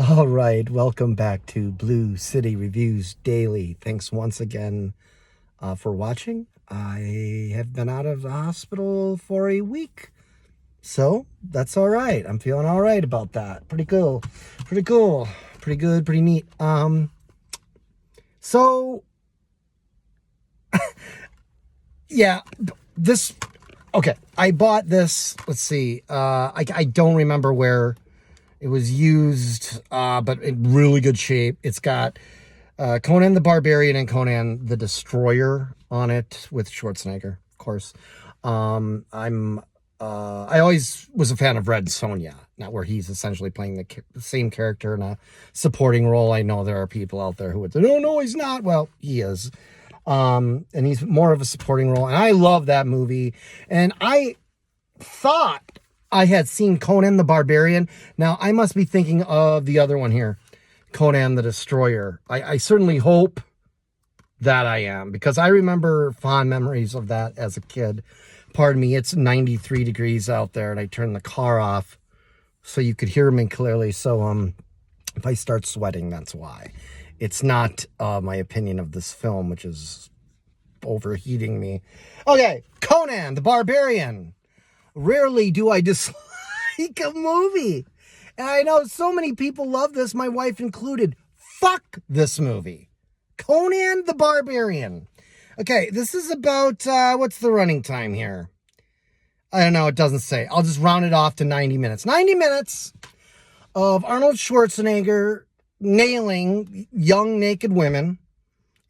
All right, welcome back to Blue City Reviews Daily. Thanks once again for watching. I have been out of the hospital for a week, so that's all right. I'm feeling all right about that. Pretty cool, pretty good, pretty neat. So yeah, okay. I bought this. Let's see. I don't remember where it was used, but in really good shape. It's got Conan the Barbarian and Conan the Destroyer on it with Schwarzenegger, of course. I always was a fan of Red Sonja, not where he's essentially playing the same character in a supporting role. I know there are people out there who would say, no, he's not. Well, he is. And he's more of a supporting role. And I love that movie. And I thought I had seen Conan the Barbarian. Now, I must be thinking of the other one here, Conan the Destroyer. I certainly hope that I am, because I remember fond memories of that as a kid. Pardon me, it's 93 degrees out there, and I turned the car off so you could hear me clearly. So if I start sweating, that's why. It's not my opinion of this film, which is overheating me. Okay, Conan the Barbarian. Rarely do I dislike a movie. And I know so many people love this, my wife included. Fuck this movie. Conan the Barbarian. Okay, this is about, what's the running time here? I don't know, it doesn't say. I'll just round it off to 90 minutes. 90 minutes of Arnold Schwarzenegger nailing young naked women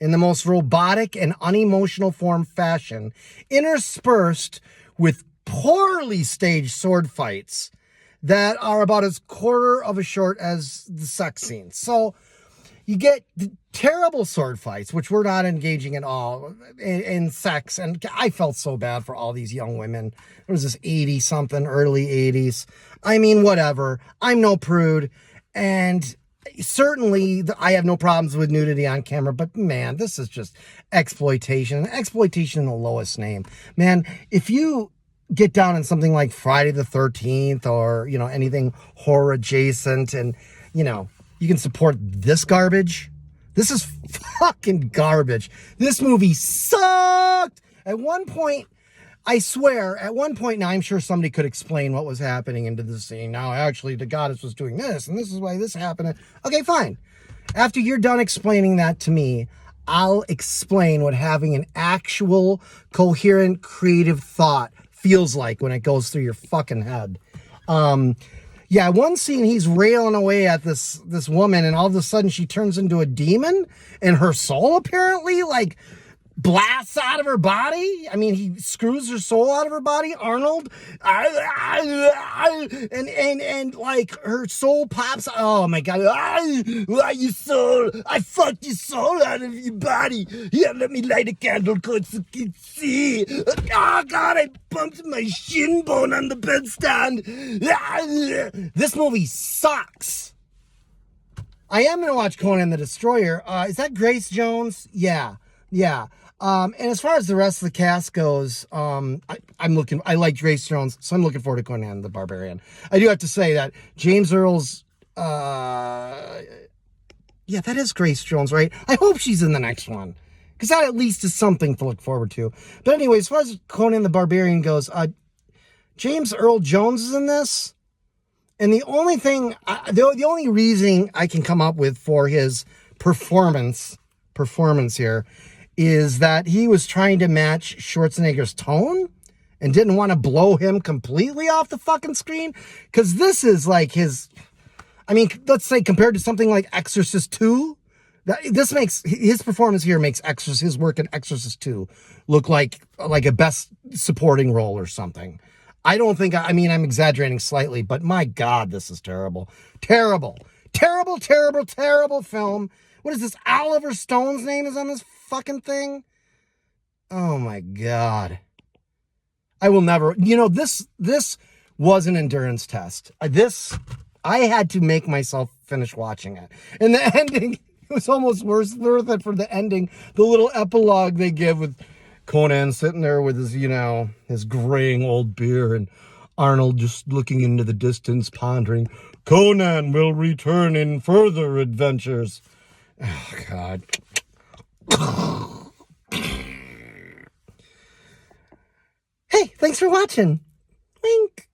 in the most robotic and unemotional form fashion, interspersed with poorly staged sword fights that are about as quarter of a short as the sex scenes. So you get terrible sword fights, which we're not engaging at all in sex. And I felt so bad for all these young women. There was this 80-something, early 80s. I mean, whatever. I'm no prude. And certainly I have no problems with nudity on camera. But, man, this is just exploitation. Exploitation in the lowest name. Man, if you get down in something like Friday the 13th or, anything horror adjacent, and, you can support this garbage. This is fucking garbage. This movie sucked. At one point, I swear, now I'm sure somebody could explain what was happening into the scene. Now, actually, the goddess was doing this, and this is why this happened. Okay, fine. After you're done explaining that to me, I'll explain what having an actual, coherent, creative thought feels like when it goes through your fucking head. Yeah, one scene he's railing away at this woman, and all of a sudden she turns into a demon, and her soul apparently blasts out of her body. I mean, he screws her soul out of her body, Arnold. And her soul pops. Oh my God. You soul. I fucked your soul out of your body. Here, let me light a candle so you can see. Oh God, I bumped my shin bone on the bedstand. This movie sucks. I am going to watch Conan the Destroyer. Is that Grace Jones? Yeah. And as far as the rest of the cast goes, I like Grace Jones, so I'm looking forward to Conan the Barbarian. I do have to say that James Earl's, that is Grace Jones, right? I hope she's in the next one, because that at least is something to look forward to. But anyway, as far as Conan the Barbarian goes, James Earl Jones is in this, and the only thing, the only reason I can come up with for his performance here is that he was trying to match Schwarzenegger's tone and didn't want to blow him completely off the fucking screen. Because this is like let's say compared to something like Exorcist 2, this makes his performance here makes his work in Exorcist 2 look like a best supporting role or something. I don't think, I'm exaggerating slightly, but my God, this is terrible. Terrible film. What is this? Oliver Stone's name is on this fucking thing? Oh my God. I will never, this was an endurance test. I had to make myself finish watching it. And the ending, it was almost worth it for the ending. The little epilogue they give with Conan sitting there with his, his graying old beard, and Arnold just looking into the distance, pondering, Conan will return in further adventures. Oh, God. Hey, thanks for watching. Wink.